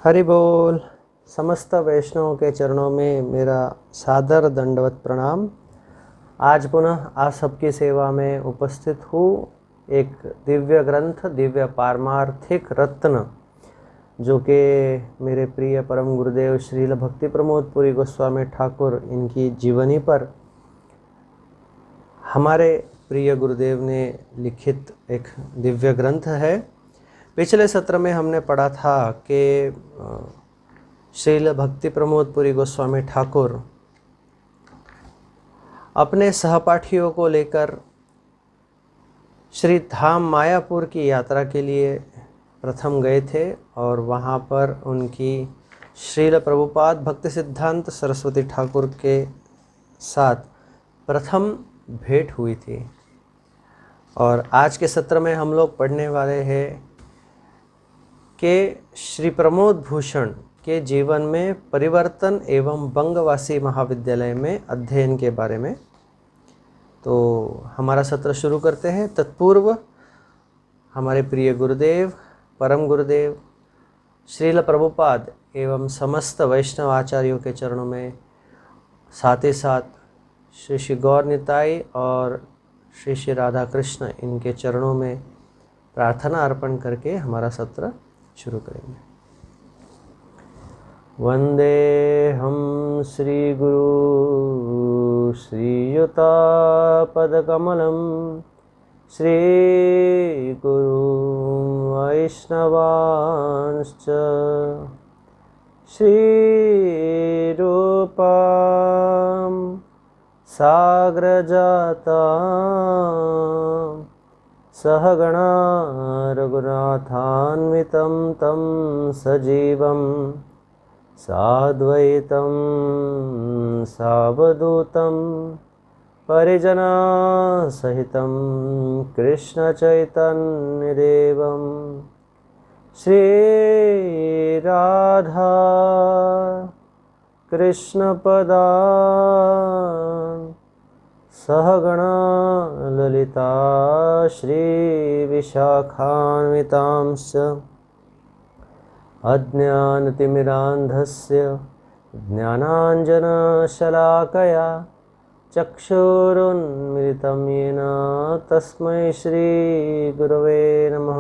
हरि बोल। समस्त वैष्णवों के चरणों में मेरा सादर दंडवत प्रणाम। आज पुनः आप सबकी सेवा में उपस्थित हूँ। एक दिव्य ग्रंथ, दिव्य पारमार्थिक रत्न जो कि मेरे प्रिय परम गुरुदेव श्रील भक्ति प्रमोद पुरी गोस्वामी ठाकुर इनकी जीवनी पर हमारे प्रिय गुरुदेव ने लिखित एक दिव्य ग्रंथ है। पिछले सत्र में हमने पढ़ा था कि श्रील भक्ति प्रमोद पुरी गोस्वामी ठाकुर अपने सहपाठियों को लेकर श्री धाम मायापुर की यात्रा के लिए प्रथम गए थे और वहाँ पर उनकी श्रील प्रभुपाद भक्ति सिद्धांत सरस्वती ठाकुर के साथ प्रथम भेंट हुई थी। और आज के सत्र में हम लोग पढ़ने वाले हैं कि श्री प्रमोद भूषण के जीवन में परिवर्तन एवं बंगवासी महाविद्यालय में अध्ययन के बारे में। तो हमारा सत्र शुरू करते हैं। तत्पूर्व हमारे प्रिय गुरुदेव, परम गुरुदेव श्रील प्रभुपाद एवं समस्त वैष्णव आचार्यों के चरणों में, साथ ही साथ श्री श्री गौर निताई और श्री श्री राधा कृष्ण इनके चरणों में प्रार्थना अर्पण करके हमारा सत्र शुरू करेंगे। वंदे हम श्री गुरु श्रीयुतापदकमलं श्री गुरु वैष्णवांश्च श्री रूपं साग्रजाता सहगणा रघुनाथान्वितं तं सजीवं साद्वैतं सावधूतं परिजनसहितं कृष्णचैतन्यदेवं श्रीराधा कृष्णपदान् सहगणा ललिता श्रीविशाखान्वितांश्च अज्ञानतिमिरान्धस्य ज्ञानाञ्जनशलाकया चक्षुरुन्मिलितं येन तस्मै श्रीगुरवे नमः।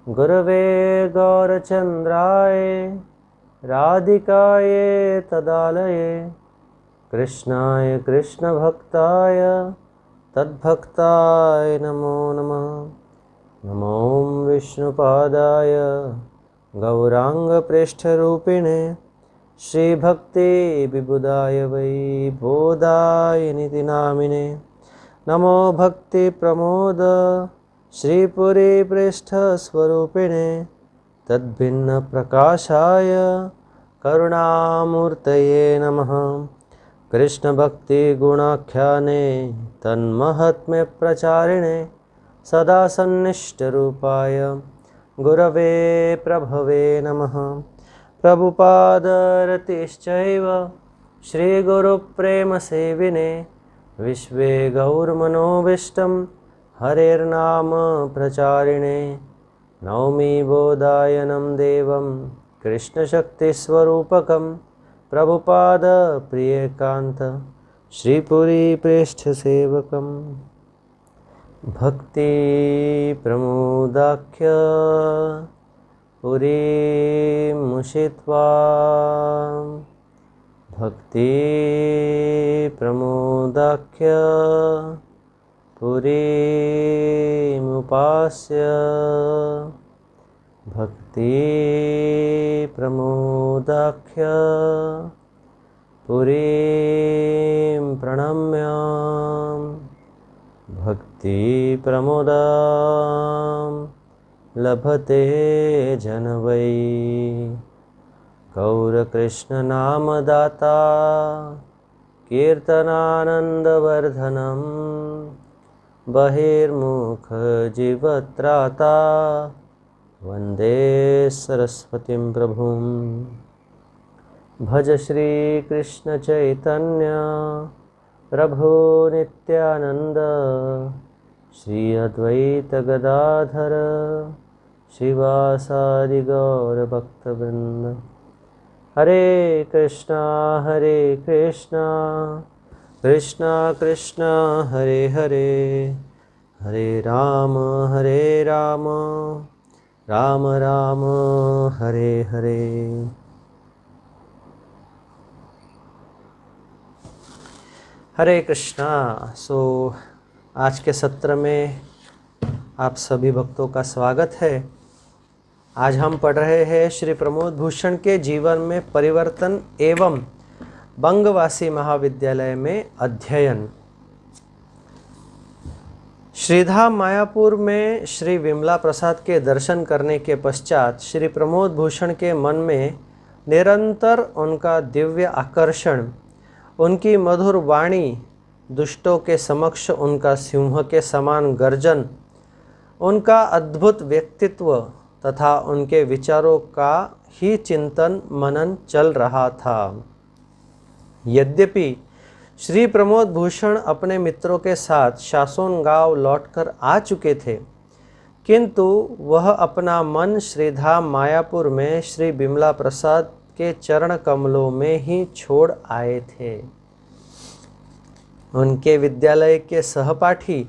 गुरवे गौरचन्द्राय राधिकाये तदालये कृष्णाय कृष्णभक्ताय तद्भक्ताय नमो नमः। नमो विष्णुपादाय गौरांगप्रेष्ठरूपिणे श्रीभक्तिविबुधाय वै बोधायनिति नामिने। नमो भक्तिप्रमोद श्रीपुरीप्रेष्ठस्वरूपिणे तद्भिन्नप्रकाशाय करुणामूर्तये नमः। कृष्णभक्तिगुणाख्याने तन्महात्म्यप्रचारिणे सदा सन्निष्टरूपाय गुरवे प्रभवे नमः। प्रभुपादरतिश्चैव श्रीगुरुप्रेमसेविने विश्वे गौरमनोभीष्टं हरेर्नाम प्रचारिणे। नौमि बोधायनं देवं कृष्णशक्तिस्वरूपकं प्रभुपाद प्रियकान्त श्रीपुरीप्रेष्ठसेवकम्। भक्ति प्रमोदाख्य पुरीमुषित्वा भक्ति प्रमोदाख्य पुरीमुपास्य भक्ति प्रमोदाख्य पुरीं प्रणम्य भक्ति प्रमोदां लभते जन वै। गौरकृष्ण नाम दाता कीर्तनानंदवर्धनम बहिर्मुख जीवत्राता वंदे सरस्वतीं प्रभुं। भज श्री कृष्ण चैतन्य प्रभु नित्यानंद श्री अद्वैत गदाधर श्रीवासादि गौर भक्तवृंद। हरे कृष्णा कृष्णा कृष्णा हरे हरे, हरे राम राम राम हरे हरे। हरे कृष्णा। आज के सत्र में आप सभी भक्तों का स्वागत है। आज हम पढ़ रहे हैं श्री प्रमोद भूषण के जीवन में परिवर्तन एवं बंगवासी महाविद्यालय में अध्ययन। श्रीधाम मायापुर में श्री विमला प्रसाद के दर्शन करने के पश्चात श्री प्रमोद भूषण के मन में निरंतर उनका दिव्य आकर्षण, उनकी मधुर वाणी, दुष्टों के समक्ष उनका सिंह के समान गर्जन, उनका अद्भुत व्यक्तित्व तथा उनके विचारों का ही चिंतन मनन चल रहा था। यद्यपि श्री प्रमोद भूषण अपने मित्रों के साथ शासोन गांव लौटकर आ चुके थे, किंतु वह अपना मन श्रीधाम मायापुर में श्री विमला प्रसाद के चरण कमलों में ही छोड़ आए थे। उनके विद्यालय के सहपाठी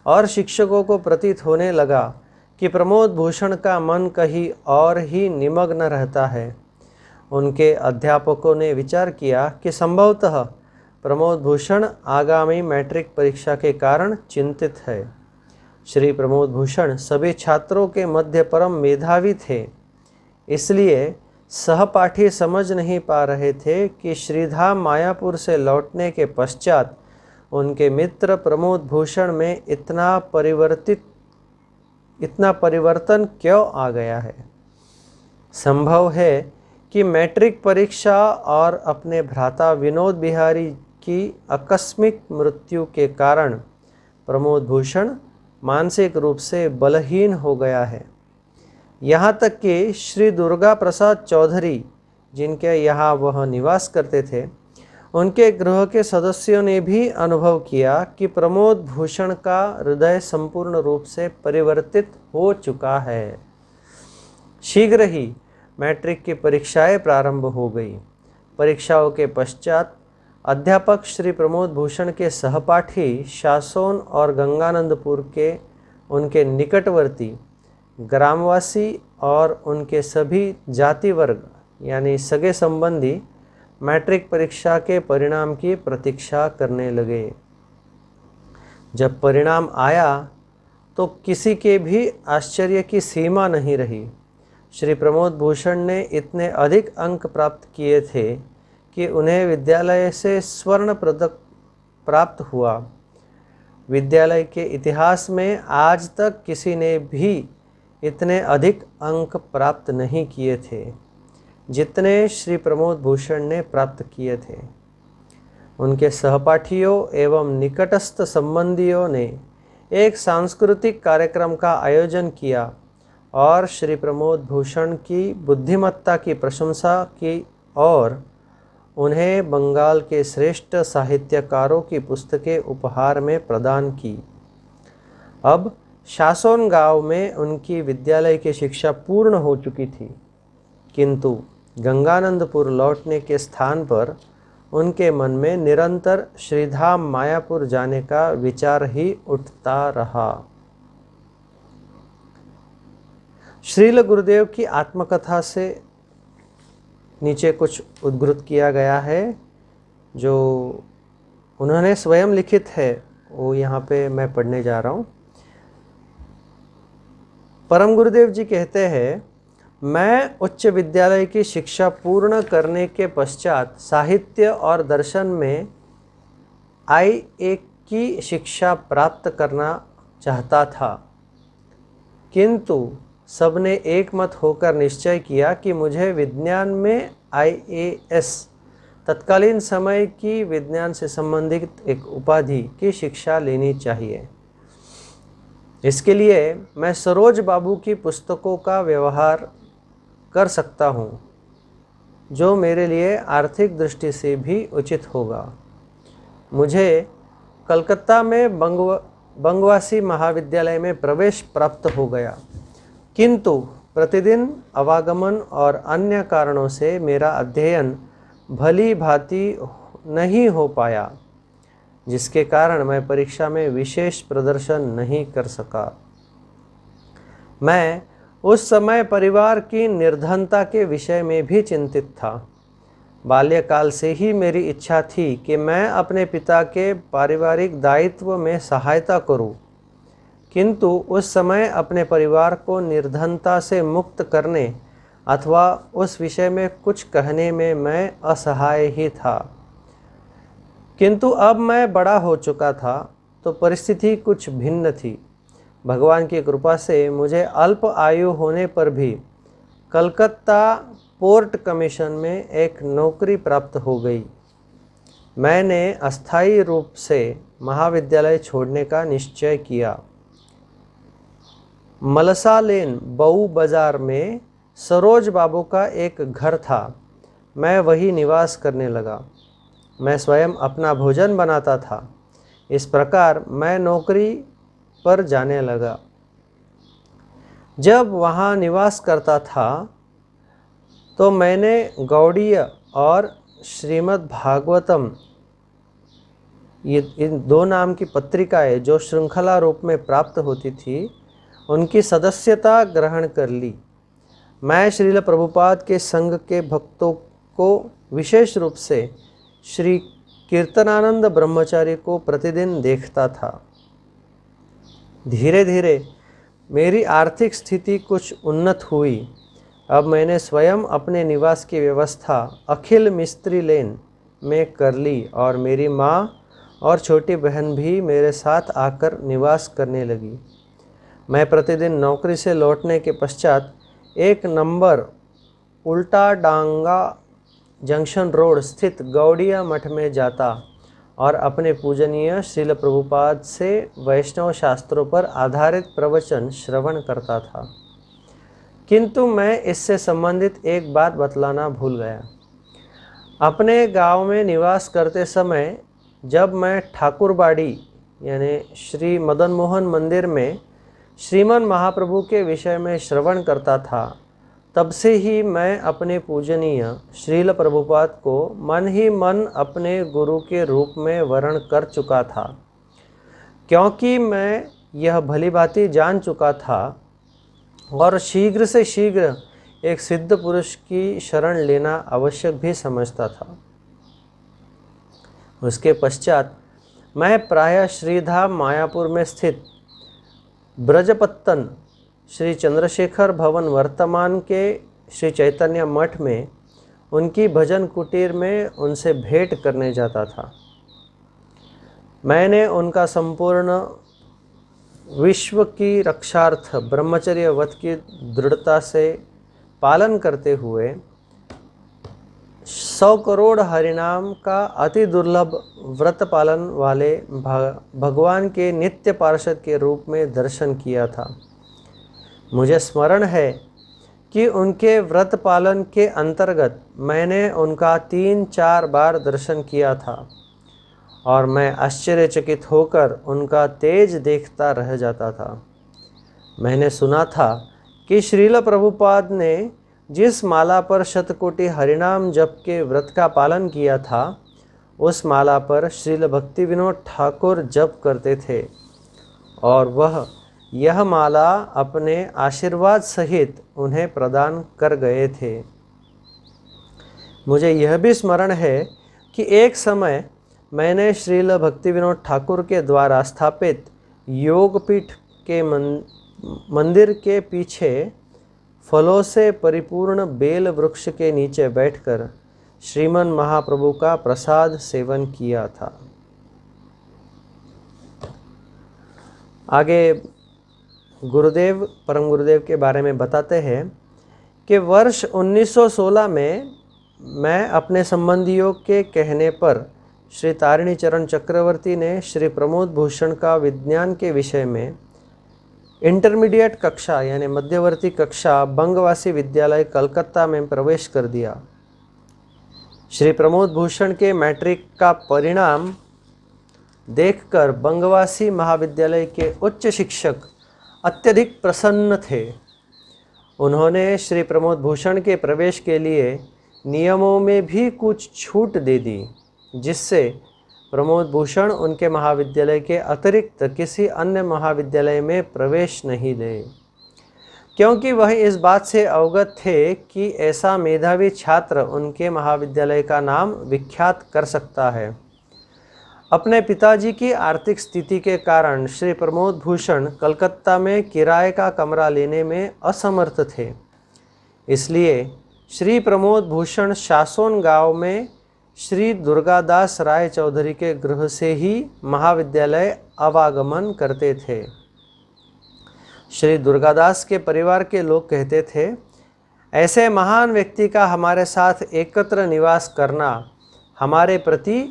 और शिक्षकों को प्रतीत होने लगा कि प्रमोद भूषण का मन कहीं और ही निमग्न रहता है। उनके अध्यापकों ने विचार किया कि संभवतः प्रमोद भूषण आगामी मैट्रिक परीक्षा के कारण चिंतित है। श्री प्रमोद भूषण सभी छात्रों के मध्य परम मेधावी थे, इसलिए सहपाठी समझ नहीं पा रहे थे कि श्रीधाम मायापुर से लौटने के पश्चात उनके मित्र प्रमोद भूषण में इतना परिवर्तन क्यों आ गया है। संभव है कि मैट्रिक परीक्षा और अपने भ्राता विनोद बिहारी की आकस्मिक मृत्यु के कारण प्रमोद भूषण मानसिक रूप से बलहीन हो गया है। यहाँ तक कि श्री दुर्गा प्रसाद चौधरी, जिनके यहाँ वह निवास करते थे, उनके गृह के सदस्यों ने भी अनुभव किया कि प्रमोद भूषण का हृदय संपूर्ण रूप से परिवर्तित हो चुका है। शीघ्र ही मैट्रिक की परीक्षाएं प्रारंभ हो गई। परीक्षाओं के पश्चात अध्यापक श्री प्रमोद भूषण के सहपाठी शासोन और गंगानंदपुर के उनके निकटवर्ती ग्रामवासी और उनके सभी जाति वर्ग यानी सगे संबंधी मैट्रिक परीक्षा के परिणाम की प्रतीक्षा करने लगे। जब परिणाम आया तो किसी के भी आश्चर्य की सीमा नहीं रही। श्री प्रमोद भूषण ने इतने अधिक अंक प्राप्त किए थे कि उन्हें विद्यालय से स्वर्ण पदक प्राप्त हुआ। विद्यालय के इतिहास में आज तक किसी ने भी इतने अधिक अंक प्राप्त नहीं किए थे जितने श्री प्रमोद भूषण ने प्राप्त किए थे। उनके सहपाठियों एवं निकटस्थ संबंधियों ने एक सांस्कृतिक कार्यक्रम का आयोजन किया और श्री प्रमोद भूषण की बुद्धिमत्ता की प्रशंसा की और उन्हें बंगाल के श्रेष्ठ साहित्यकारों की पुस्तकें उपहार में प्रदान की। अब शासोन गांव में उनकी विद्यालय की शिक्षा पूर्ण हो चुकी थी, किंतु गंगानंदपुर लौटने के स्थान पर उनके मन में निरंतर श्रीधाम मायापुर जाने का विचार ही उठता रहा। श्रील गुरुदेव की आत्मकथा से नीचे कुछ उद्धृत किया गया है जो उन्होंने स्वयं लिखित है, वो यहाँ पे मैं पढ़ने जा रहा हूँ। परम गुरुदेव जी कहते हैं, मैं उच्च विद्यालय की शिक्षा पूर्ण करने के पश्चात साहित्य और दर्शन में IA की शिक्षा प्राप्त करना चाहता था, किंतु सबने एक मत होकर निश्चय किया कि मुझे विज्ञान में IAS तत्कालीन समय की विज्ञान से संबंधित एक उपाधि की शिक्षा लेनी चाहिए। इसके लिए मैं सरोज बाबू की पुस्तकों का व्यवहार कर सकता हूँ, जो मेरे लिए आर्थिक दृष्टि से भी उचित होगा। मुझे कलकत्ता में बंगवासी महाविद्यालय में प्रवेश प्राप्त हो गया, किंतु प्रतिदिन आवागमन और अन्य कारणों से मेरा अध्ययन भली भांति नहीं हो पाया, जिसके कारण मैं परीक्षा में विशेष प्रदर्शन नहीं कर सका। मैं उस समय परिवार की निर्धनता के विषय में भी चिंतित था। बाल्यकाल से ही मेरी इच्छा थी कि मैं अपने पिता के पारिवारिक दायित्व में सहायता करूं, किंतु उस समय अपने परिवार को निर्धनता से मुक्त करने अथवा उस विषय में कुछ कहने में मैं असहाय ही था। किंतु अब मैं बड़ा हो चुका था तो परिस्थिति कुछ भिन्न थी। भगवान की कृपा से मुझे अल्प आयु होने पर भी कलकत्ता पोर्ट कमीशन में एक नौकरी प्राप्त हो गई। मैंने अस्थायी रूप से महाविद्यालय छोड़ने का निश्चय किया। मलसा लेन बऊ बाजार में सरोज बाबू का एक घर था। मैं वही निवास करने लगा। मैं स्वयं अपना भोजन बनाता था। इस प्रकार मैं नौकरी पर जाने लगा। जब वहाँ निवास करता था तो मैंने गौड़ीय और श्रीमद् भागवतम, ये इन दो नाम की पत्रिकाएं जो श्रृंखला रूप में प्राप्त होती थी, उनकी सदस्यता ग्रहण कर ली। मैं श्रील प्रभुपाद के संघ के भक्तों को, विशेष रूप से श्री कीर्तनानंद ब्रह्मचारी को प्रतिदिन देखता था। धीरे धीरे मेरी आर्थिक स्थिति कुछ उन्नत हुई। अब मैंने स्वयं अपने निवास की व्यवस्था अखिल मिस्त्री लेन में कर ली और मेरी माँ और छोटी बहन भी मेरे साथ आकर निवास करने लगी। मैं प्रतिदिन नौकरी से लौटने के पश्चात 1 नंबर उल्टा डांगा जंक्शन रोड स्थित गौड़िया मठ में जाता और अपने पूजनीय श्रील प्रभुपाद से वैष्णव शास्त्रों पर आधारित प्रवचन श्रवण करता था। किंतु मैं इससे संबंधित एक बात बतलाना भूल गया। अपने गांव में निवास करते समय जब मैं ठाकुरबाड़ी यानी श्री मदन मोहन मंदिर में श्रीमन महाप्रभु के विषय में श्रवण करता था, तब से ही मैं अपने पूजनीय श्रील प्रभुपाद को मन ही मन अपने गुरु के रूप में वर्ण कर चुका था, क्योंकि मैं यह भलीभांति जान चुका था और शीघ्र से शीघ्र एक सिद्ध पुरुष की शरण लेना आवश्यक भी समझता था। उसके पश्चात मैं प्रायः श्रीधाम मायापुर में स्थित ब्रजपत्तन श्री चंद्रशेखर भवन वर्तमान के श्री चैतन्य मठ में उनकी भजन कुटीर में उनसे भेंट करने जाता था। मैंने उनका संपूर्ण विश्व की रक्षार्थ ब्रह्मचर्य व्रत की दृढ़ता से पालन करते हुए 100 करोड़ हरिनाम का अति दुर्लभ व्रत पालन वाले भगवान के नित्य पार्षद के रूप में दर्शन किया था। मुझे स्मरण है कि उनके व्रत पालन के अंतर्गत मैंने उनका 3-4 बार दर्शन किया था और मैं आश्चर्यचकित होकर उनका तेज देखता रह जाता था। मैंने सुना था कि श्रील प्रभुपाद ने जिस माला पर शतकोटि हरिनाम जप के व्रत का पालन किया था, उस माला पर श्रील भक्ति विनोद ठाकुर जप करते थे और वह यह माला अपने आशीर्वाद सहित उन्हें प्रदान कर गए थे। मुझे यह भी स्मरण है कि एक समय मैंने श्रील भक्ति विनोद ठाकुर के द्वारा स्थापित योगपीठ के मंदिर के पीछे फलों से परिपूर्ण बेल वृक्ष के नीचे बैठकर श्रीमन महाप्रभु का प्रसाद सेवन किया था। आगे गुरुदेव, परम गुरुदेव के बारे में बताते हैं कि वर्ष 1916 में मैं अपने संबंधियों के कहने पर श्री तारिणी चरण चक्रवर्ती ने श्री प्रमोद भूषण का विज्ञान के विषय में इंटरमीडिएट कक्षा यानी मध्यवर्ती कक्षा बंगवासी विद्यालय कलकत्ता में प्रवेश कर दिया। श्री प्रमोद भूषण के मैट्रिक का परिणाम देखकर बंगवासी महाविद्यालय के उच्च शिक्षक अत्यधिक प्रसन्न थे उन्होंने श्री प्रमोद भूषण के प्रवेश के लिए नियमों में भी कुछ छूट दे दी, जिससे प्रमोद भूषण उनके महाविद्यालय के अतिरिक्त किसी अन्य महाविद्यालय में प्रवेश नहीं ले, क्योंकि वह इस बात से अवगत थे कि ऐसा मेधावी छात्र उनके महाविद्यालय का नाम विख्यात कर सकता है। अपने पिताजी की आर्थिक स्थिति के कारण श्री प्रमोद भूषण कलकत्ता में किराए का कमरा लेने में असमर्थ थे। इसलिए श्री प्रमोद भूषण शासोन गांव में श्री दुर्गादास राय चौधरी के गृह से ही महाविद्यालय आवागमन करते थे। श्री दुर्गादास के परिवार के लोग कहते थे, ऐसे महान व्यक्ति का हमारे साथ एकत्र निवास करना हमारे प्रति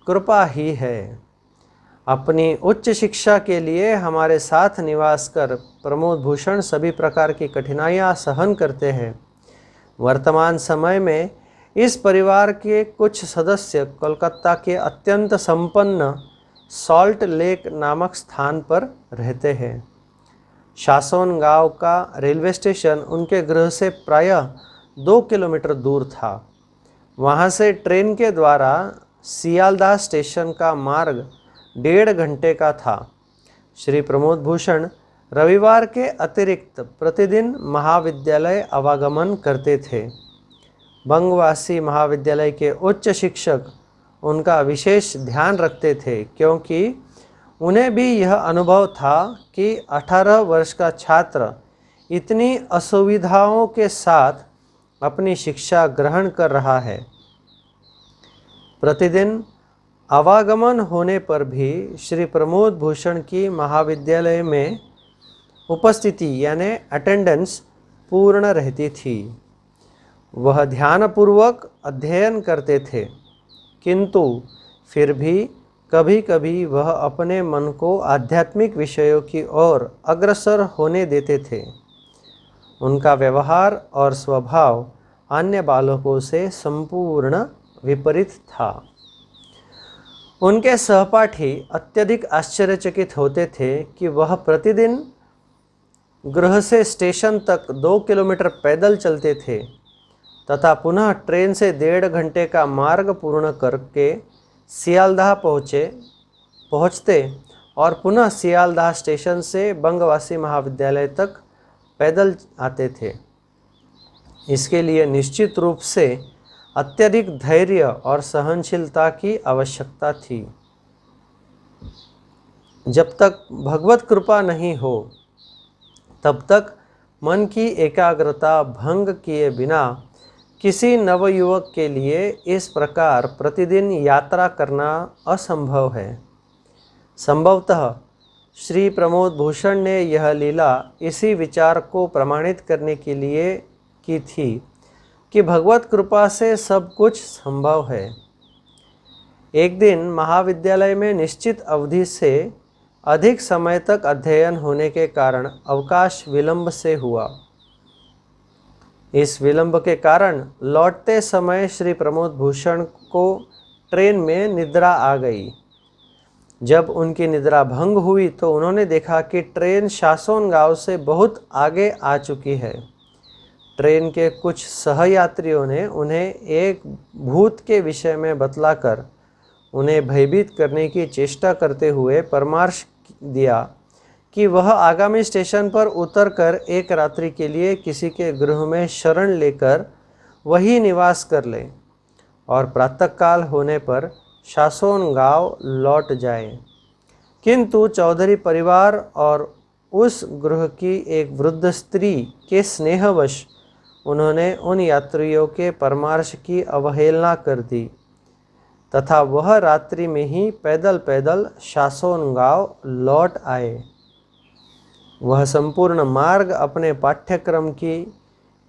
कृपा ही है। अपनी उच्च शिक्षा के लिए हमारे साथ निवास कर प्रमोद भूषण सभी प्रकार की कठिनाइयां सहन करते हैं। वर्तमान समय में इस परिवार के कुछ सदस्य कोलकाता के अत्यंत संपन्न सॉल्ट लेक नामक स्थान पर रहते हैं। शासोन गांव का रेलवे स्टेशन उनके गृह से प्रायः 2 किलोमीटर दूर था। वहां से ट्रेन के द्वारा सियालदाह स्टेशन का मार्ग 1.5 घंटे का था। श्री प्रमोद भूषण रविवार के अतिरिक्त प्रतिदिन महाविद्यालय आवागमन करते थे। बंगवासी महाविद्यालय के उच्च शिक्षक उनका विशेष ध्यान रखते थे, क्योंकि उन्हें भी यह अनुभव था कि 18 वर्ष का छात्र इतनी असुविधाओं के साथ अपनी शिक्षा ग्रहण कर रहा है। प्रतिदिन आवागमन होने पर भी श्री प्रमोद भूषण की महाविद्यालय में उपस्थिति यानी अटेंडेंस पूर्ण रहती थी। वह ध्यानपूर्वक अध्ययन करते थे, किंतु फिर भी कभी कभी वह अपने मन को आध्यात्मिक विषयों की ओर अग्रसर होने देते थे। उनका व्यवहार और स्वभाव अन्य बालकों से संपूर्ण विपरीत था। उनके सहपाठी अत्यधिक आश्चर्यचकित होते थे कि वह प्रतिदिन गृह से स्टेशन तक 2 किलोमीटर पैदल चलते थे तथा पुनः ट्रेन से 1.5 घंटे का मार्ग पूर्ण करके सियालदाह पहुँचते और पुनः सियालदाह स्टेशन से बंगवासी महाविद्यालय तक पैदल आते थे। इसके लिए निश्चित रूप से अत्यधिक धैर्य और सहनशीलता की आवश्यकता थी। जब तक भगवत कृपा नहीं हो तब तक मन की एकाग्रता भंग किए बिना किसी नवयुवक के लिए इस प्रकार प्रतिदिन यात्रा करना असंभव है। संभवतः श्री प्रमोद भूषण ने यह लीला इसी विचार को प्रमाणित करने के लिए की थी कि भगवत कृपा से सब कुछ संभव है। एक दिन महाविद्यालय में निश्चित अवधि से अधिक समय तक अध्ययन होने के कारण अवकाश विलंब से हुआ। इस विलंब के कारण लौटते समय श्री प्रमोद भूषण को ट्रेन में निद्रा आ गई। जब उनकी निद्रा भंग हुई तो उन्होंने देखा कि ट्रेन शासोन गांव से बहुत आगे आ चुकी है। ट्रेन के कुछ सहयात्रियों ने उन्हें एक भूत के विषय में बतलाकर उन्हें भयभीत करने की चेष्टा करते हुए परामर्श दिया कि वह आगामी स्टेशन पर उतरकर एक रात्रि के लिए किसी के गृह में शरण लेकर वही निवास कर ले और प्रातःकाल होने पर शासोन गांव लौट जाए। किंतु चौधरी परिवार और उस गृह की एक वृद्ध स्त्री के स्नेहवश उन्होंने उन यात्रियों के परामर्श की अवहेलना कर दी तथा वह रात्रि में ही पैदल पैदल शासोन गांव लौट आए। वह संपूर्ण मार्ग अपने पाठ्यक्रम की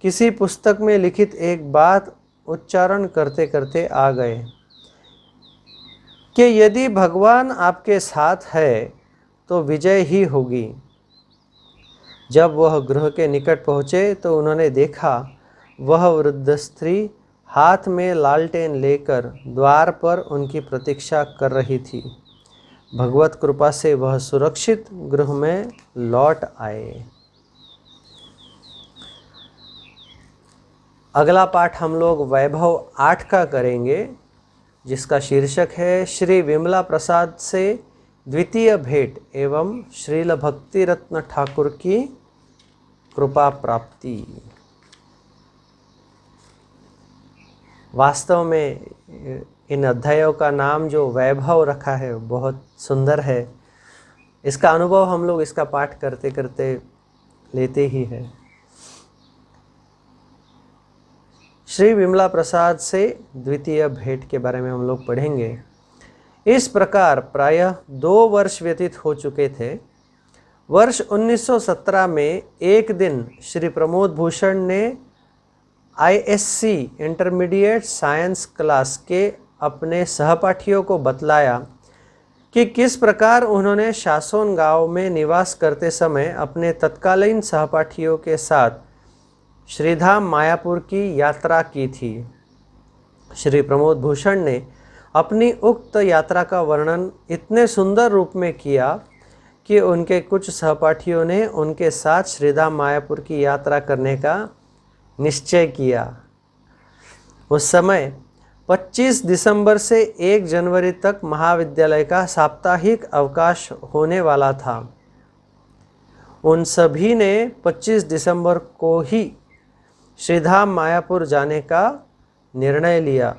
किसी पुस्तक में लिखित एक बात उच्चारण करते करते आ गए कि यदि भगवान आपके साथ है तो विजय ही होगी। जब वह गृह के निकट पहुँचे तो उन्होंने देखा वह वृद्ध स्त्री हाथ में लालटेन लेकर द्वार पर उनकी प्रतीक्षा कर रही थी। भगवत कृपा से वह सुरक्षित गृह में लौट आए। अगला पाठ हम लोग वैभव 8 का करेंगे, जिसका शीर्षक है श्री विमला प्रसाद से द्वितीय भेंट एवं श्रील भक्ति रत्न ठाकुर की कृपा प्राप्ति। वास्तव में इन अध्यायों का नाम जो वैभव रखा है बहुत सुंदर है। इसका अनुभव हम लोग इसका पाठ करते करते लेते ही हैं। श्री विमला प्रसाद से द्वितीय भेंट के बारे में हम लोग पढ़ेंगे। इस प्रकार प्रायः 2 वर्ष व्यतीत हो चुके थे। वर्ष 1917 में एक दिन श्री प्रमोद भूषण ने ISC इंटरमीडिएट साइंस क्लास के अपने सहपाठियों को बतलाया कि किस प्रकार उन्होंने शासोन गांव में निवास करते समय अपने तत्कालीन सहपाठियों के साथ श्रीधाम मायापुर की यात्रा की थी। श्री प्रमोद भूषण ने अपनी उक्त यात्रा का वर्णन इतने सुंदर रूप में किया कि उनके कुछ सहपाठियों ने उनके साथ श्रीधाम मायापुर की यात्रा करने का निश्चय किया। उस समय 25 दिसंबर से 1 जनवरी तक महाविद्यालय का साप्ताहिक अवकाश होने वाला था। उन सभी ने 25 दिसंबर को ही श्रीधाम मायापुर जाने का निर्णय लिया।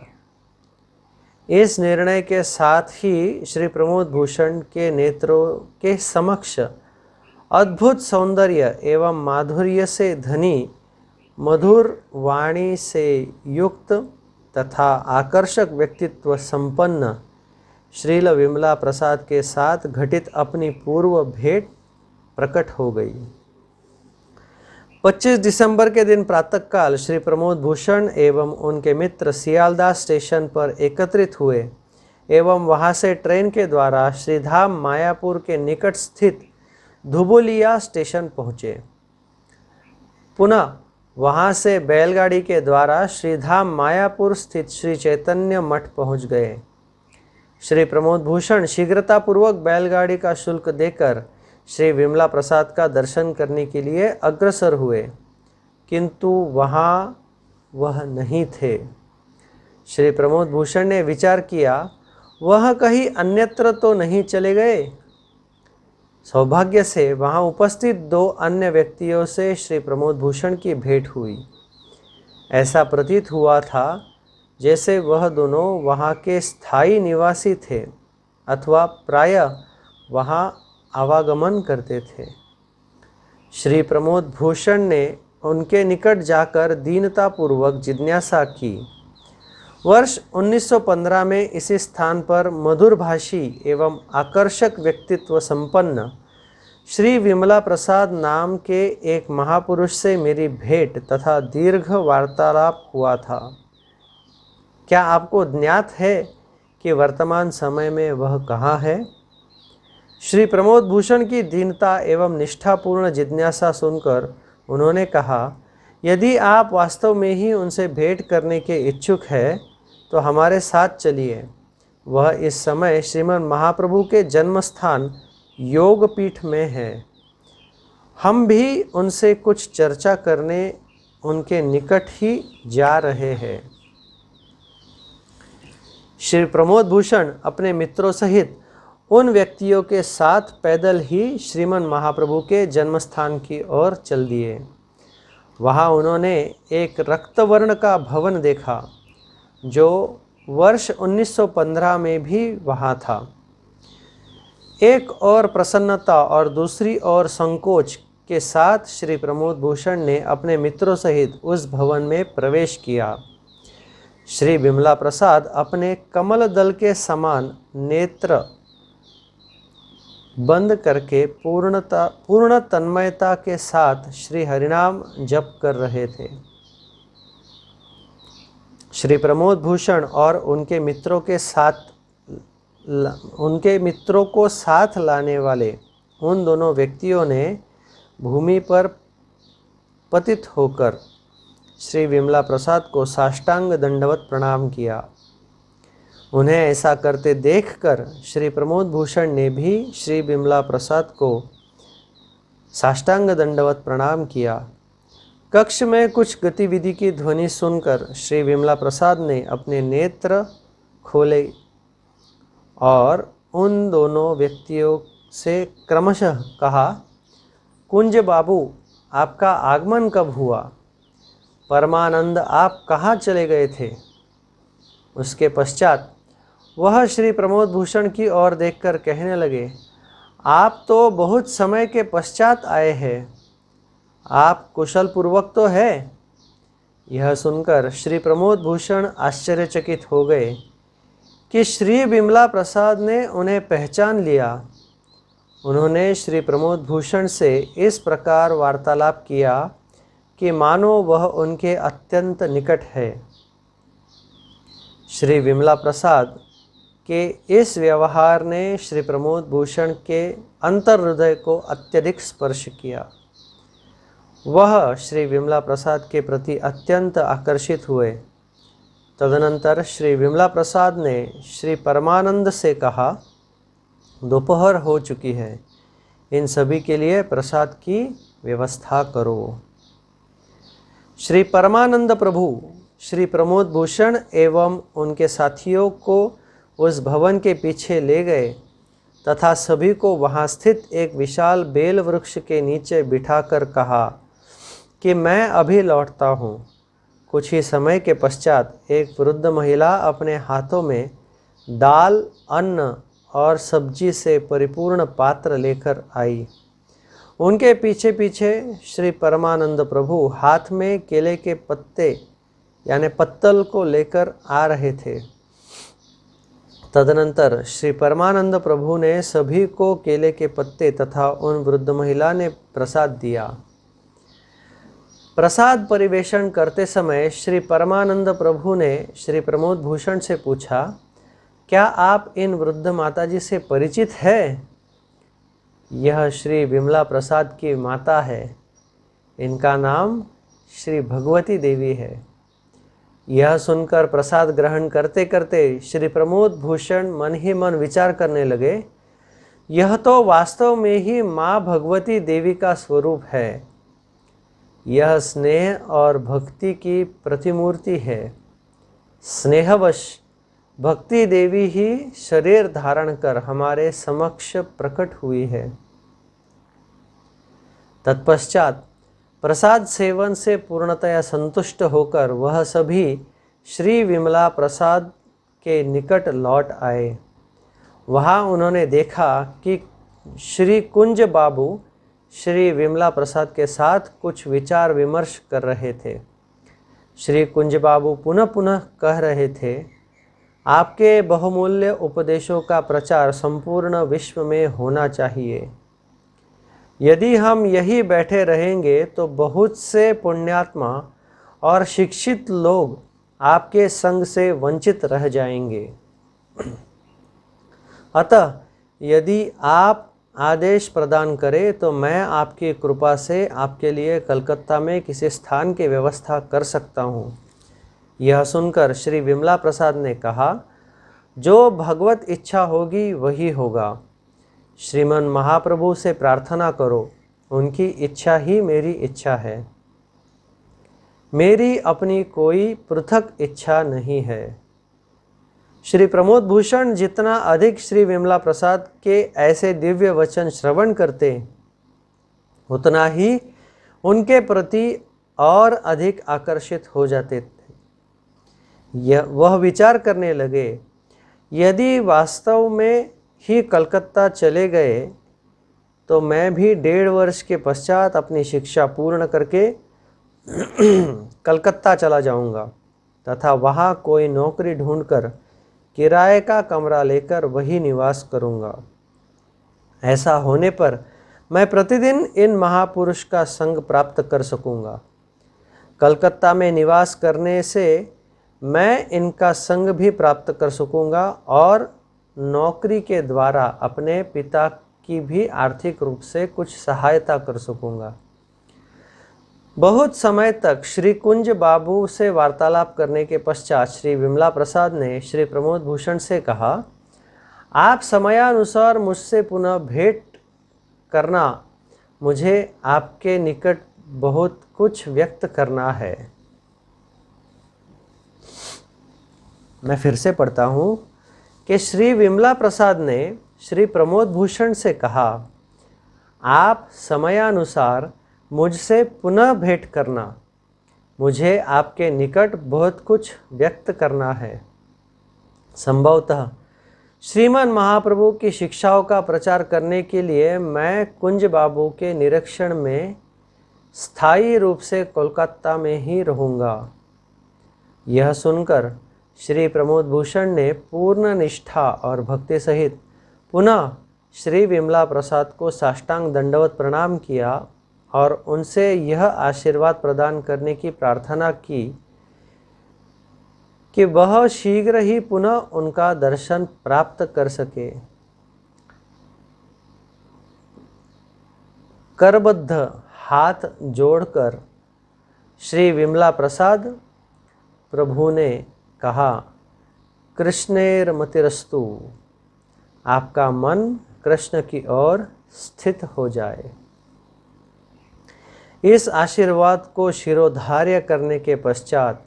इस निर्णय के साथ ही श्री प्रमोद भूषण के नेत्रों के समक्ष अद्भुत सौंदर्य एवं माधुर्य से धनी, मधुर वाणी से युक्त तथा आकर्षक व्यक्तित्व संपन्न श्रील विमला प्रसाद के साथ घटित अपनी पूर्व भेंट प्रकट हो गई। 25 दिसंबर के दिन प्रातःकाल श्री प्रमोद भूषण एवं उनके मित्र सियालदाह स्टेशन पर एकत्रित हुए एवं वहां से ट्रेन के द्वारा श्रीधाम मायापुर के निकट स्थित धुबुलिया स्टेशन पहुँचे। पुनः वहां से बैलगाड़ी के द्वारा श्रीधाम मायापुर स्थित श्री चैतन्य मठ पहुंच गए। श्री प्रमोद भूषण शीघ्रतापूर्वक बैलगाड़ी का शुल्क देकर श्री विमला प्रसाद का दर्शन करने के लिए अग्रसर हुए, किंतु वहां वह नहीं थे। श्री प्रमोद भूषण ने विचार किया, वह कहीं अन्यत्र तो नहीं चले गए। सौभाग्य से वहां उपस्थित 2 अन्य व्यक्तियों से श्री प्रमोद भूषण की भेंट हुई। ऐसा प्रतीत हुआ था जैसे वह दोनों वहां के स्थायी निवासी थे अथवा प्रायः वहां आवागमन करते थे। श्री प्रमोद भूषण ने उनके निकट जाकर दीनतापूर्वक जिज्ञासा की। वर्ष 1915 में इसी स्थान पर मधुरभाषी एवं आकर्षक व्यक्तित्व संपन्न श्री विमला प्रसाद नाम के एक महापुरुष से मेरी भेंट तथा दीर्घ वार्तालाप हुआ था। क्या आपको ज्ञात है कि वर्तमान समय में वह कहाँ है? श्री प्रमोद भूषण की दीनता एवं निष्ठापूर्ण जिज्ञासा सुनकर उन्होंने कहा, यदि आप वास्तव में ही उनसे भेंट करने के इच्छुक हैं तो हमारे साथ चलिए। वह इस समय श्रीमद् महाप्रभु के जन्मस्थान योगपीठ में है। हम भी उनसे कुछ चर्चा करने उनके निकट ही जा रहे हैं। श्री प्रमोद भूषण अपने मित्रों सहित उन व्यक्तियों के साथ पैदल ही श्रीमद् महाप्रभु के जन्मस्थान की ओर चल दिए। वहाँ उन्होंने एक रक्तवर्ण का भवन देखा जो वर्ष 1915 में भी वहाँ था। एक और प्रसन्नता और दूसरी ओर संकोच के साथ श्री प्रमोद भूषण ने अपने मित्रों सहित उस भवन में प्रवेश किया। श्री विमला प्रसाद अपने कमल दल के समान नेत्र बंद करके पूर्ण तन्मयता के साथ श्री हरिनाम जप कर रहे थे। श्री प्रमोद भूषण और उनके मित्रों को साथ लाने वाले उन दोनों व्यक्तियों ने भूमि पर पतित होकर श्री विमला प्रसाद को साष्टांग दंडवत प्रणाम किया। उन्हें ऐसा करते देखकर श्री प्रमोद भूषण ने भी श्री विमला प्रसाद को साष्टांग दंडवत प्रणाम किया। कक्ष में कुछ गतिविधि की ध्वनि सुनकर श्री विमला प्रसाद ने अपने नेत्र खोले और उन दोनों व्यक्तियों से क्रमशः कहा, कुंज बाबू, आपका आगमन कब हुआ? परमानंद, आप कहाँ चले गए थे? उसके पश्चात वह श्री प्रमोद भूषण की ओर देखकर कहने लगे, आप तो बहुत समय के पश्चात आए हैं, आप कुशल पूर्वक तो है? यह सुनकर श्री प्रमोद भूषण आश्चर्यचकित हो गए कि श्री विमला प्रसाद ने उन्हें पहचान लिया। उन्होंने श्री प्रमोद भूषण से इस प्रकार वार्तालाप किया कि मानो वह उनके अत्यंत निकट है। श्री विमला प्रसाद के इस व्यवहार ने श्री प्रमोद भूषण के अंतर हृदय को अत्यधिक स्पर्श किया। वह श्री विमला प्रसाद के प्रति अत्यंत आकर्षित हुए। तदनंतर श्री विमला प्रसाद ने श्री परमानंद से कहा, दोपहर हो चुकी है, इन सभी के लिए प्रसाद की व्यवस्था करो। श्री परमानंद प्रभु श्री प्रमोद भूषण एवं उनके साथियों को उस भवन के पीछे ले गए तथा सभी को वहाँ स्थित एक विशाल बेल वृक्ष के नीचे बिठाकर कहा कि मैं अभी लौटता हूँ। कुछ ही समय के पश्चात एक वृद्ध महिला अपने हाथों में दाल, अन्न और सब्जी से परिपूर्ण पात्र लेकर आई। उनके पीछे पीछे श्री परमानंद प्रभु हाथ में केले के पत्ते यानी पत्तल को लेकर आ रहे थे। तदनंतर श्री परमानंद प्रभु ने सभी को केले के पत्ते तथा उन वृद्ध महिला ने प्रसाद दिया। प्रसाद परिवेषण करते समय श्री परमानंद प्रभु ने श्री प्रमोद भूषण से पूछा, क्या आप इन वृद्ध माताजी से परिचित हैं? यह श्री विमला प्रसाद की माता है। इनका नाम श्री भगवती देवी है। यह सुनकर प्रसाद ग्रहण करते करते श्री प्रमोद भूषण मन ही मन विचार करने लगे, यह तो वास्तव में ही माँ भगवती देवी का स्वरूप है। यह स्नेह और भक्ति की प्रतिमूर्ति है। स्नेहवश भक्ति देवी ही शरीर धारण कर हमारे समक्ष प्रकट हुई है। तत्पश्चात प्रसाद सेवन से पूर्णतया संतुष्ट होकर वह सभी श्री विमला प्रसाद के निकट लौट आए। वहाँ उन्होंने देखा कि श्री कुंज बाबू श्री विमला प्रसाद के साथ कुछ विचार विमर्श कर रहे थे। श्री कुंज बाबू पुनः पुनः कह रहे थे, आपके बहुमूल्य उपदेशों का प्रचार संपूर्ण विश्व में होना चाहिए। यदि हम यही बैठे रहेंगे तो बहुत से पुण्यात्मा और शिक्षित लोग आपके संग से वंचित रह जाएंगे। अतः यदि आप आदेश प्रदान करें तो मैं आपकी कृपा से आपके लिए कलकत्ता में किसी स्थान की व्यवस्था कर सकता हूँ। यह सुनकर श्री विमला प्रसाद ने कहा, जो भगवत इच्छा होगी वही होगा। श्रीमन महाप्रभु से प्रार्थना करो, उनकी इच्छा ही मेरी इच्छा है। मेरी अपनी कोई पृथक इच्छा नहीं है। श्री प्रमोद भूषण जितना अधिक श्री विमला प्रसाद के ऐसे दिव्य वचन श्रवण करते, उतना ही उनके प्रति और अधिक आकर्षित हो जाते थे। वह विचार करने लगे, यदि वास्तव में ही कलकत्ता चले गए तो मैं भी 1.5 वर्ष के पश्चात अपनी शिक्षा पूर्ण करके कलकत्ता चला जाऊंगा तथा वहाँ कोई नौकरी ढूंढकर किराए का कमरा लेकर वही निवास करूंगा। ऐसा होने पर मैं प्रतिदिन इन महापुरुष का संग प्राप्त कर सकूंगा। कलकत्ता में निवास करने से मैं इनका संग भी प्राप्त कर सकूंगा और नौकरी के द्वारा अपने पिता की भी आर्थिक रूप से कुछ सहायता कर सकूंगा। बहुत समय तक श्री कुंज बाबू से वार्तालाप करने के पश्चात श्री विमला प्रसाद ने श्री प्रमोद भूषण से कहा, आप समयानुसार मुझसे पुनः भेंट करना, मुझे आपके निकट बहुत कुछ व्यक्त करना है। मैं फिर से पढ़ता हूँ कि श्री विमला प्रसाद ने श्री प्रमोद भूषण से कहा, आप समयानुसार मुझसे पुनः भेंट करना। मुझे आपके निकट बहुत कुछ व्यक्त करना है। संभवतः श्रीमान महाप्रभु की शिक्षाओं का प्रचार करने के लिए मैं कुंज बाबू के निरीक्षण में स्थायी रूप से कोलकाता में ही रहूँगा। यह सुनकर श्री प्रमोद भूषण ने पूर्ण निष्ठा और भक्ति सहित पुनः श्री विमला प्रसाद को साष्टांग दंडवत प्रणाम किया और उनसे यह आशीर्वाद प्रदान करने की प्रार्थना की कि वह शीघ्र ही पुनः उनका दर्शन प्राप्त कर सके। करबद्ध हाथ जोड़कर श्री विमला प्रसाद प्रभु ने कहा, कृष्णेर मतिरस्तु, आपका मन कृष्ण की ओर स्थित हो जाए। इस आशीर्वाद को शिरोधार्य करने के पश्चात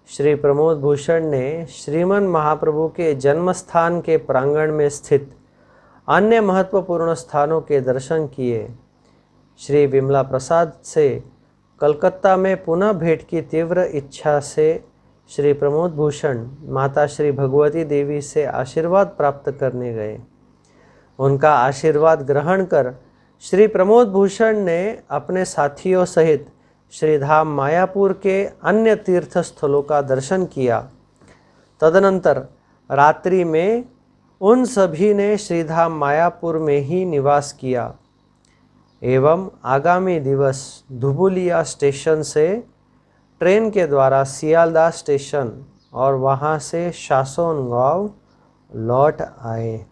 श्री प्रमोद भूषण ने श्रीमन महाप्रभु के जन्म स्थान के प्रांगण में स्थित अन्य महत्वपूर्ण स्थानों के दर्शन किए। श्री विमला प्रसाद से कलकत्ता में पुनः भेंट की तीव्र इच्छा से श्री प्रमोद भूषण माता श्री भगवती देवी से आशीर्वाद प्राप्त करने गए। उनका आशीर्वाद ग्रहण कर श्री प्रमोद भूषण ने अपने साथियों सहित श्रीधाम मायापुर के अन्य तीर्थ स्थलों का दर्शन किया। तदनंतर रात्रि में उन सभी ने श्रीधाम मायापुर में ही निवास किया एवं आगामी दिवस धुबुलिया स्टेशन से ट्रेन के द्वारा सियालदा स्टेशन और वहां से शासोनगांव लौट आए।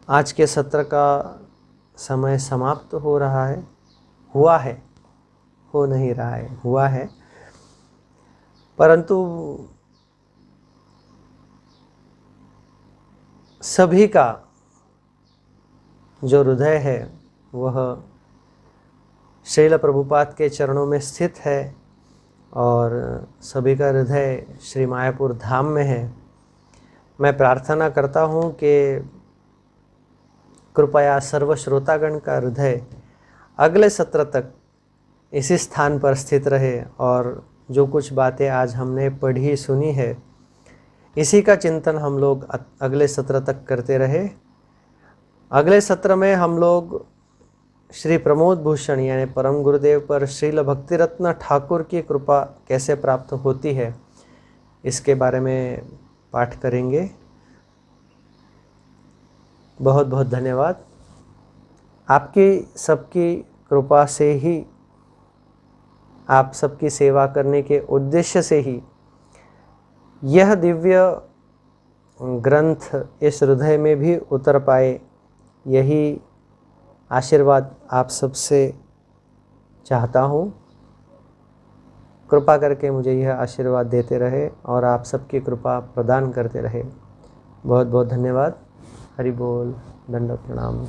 आज के सत्र का समय समाप्त हो रहा है, हुआ है, हो नहीं रहा है, हुआ है, परंतु सभी का जो हृदय है वह श्रील प्रभुपाद के चरणों में स्थित है और सभी का हृदय श्री मायापुर धाम में है। मैं प्रार्थना करता हूँ कि कृपया सर्व श्रोतागण का हृदय अगले सत्र तक इसी स्थान पर स्थित रहे और जो कुछ बातें आज हमने पढ़ी सुनी है इसी का चिंतन हम लोग अगले सत्र तक करते रहे। अगले सत्र में हम लोग श्री प्रमोद भूषण यानी परम गुरुदेव पर श्रील भक्तिरत्न ठाकुर की कृपा कैसे प्राप्त होती है इसके बारे में पाठ करेंगे। बहुत बहुत धन्यवाद। आपकी सबकी कृपा से ही, आप सबकी सेवा करने के उद्देश्य से ही यह दिव्य ग्रंथ इस हृदय में भी उतर पाए, यही आशीर्वाद आप सबसे चाहता हूँ। कृपा करके मुझे यह आशीर्वाद देते रहे और आप सबकी कृपा प्रदान करते रहे। बहुत बहुत धन्यवाद। हरि बोल, दंडवत प्रणाम।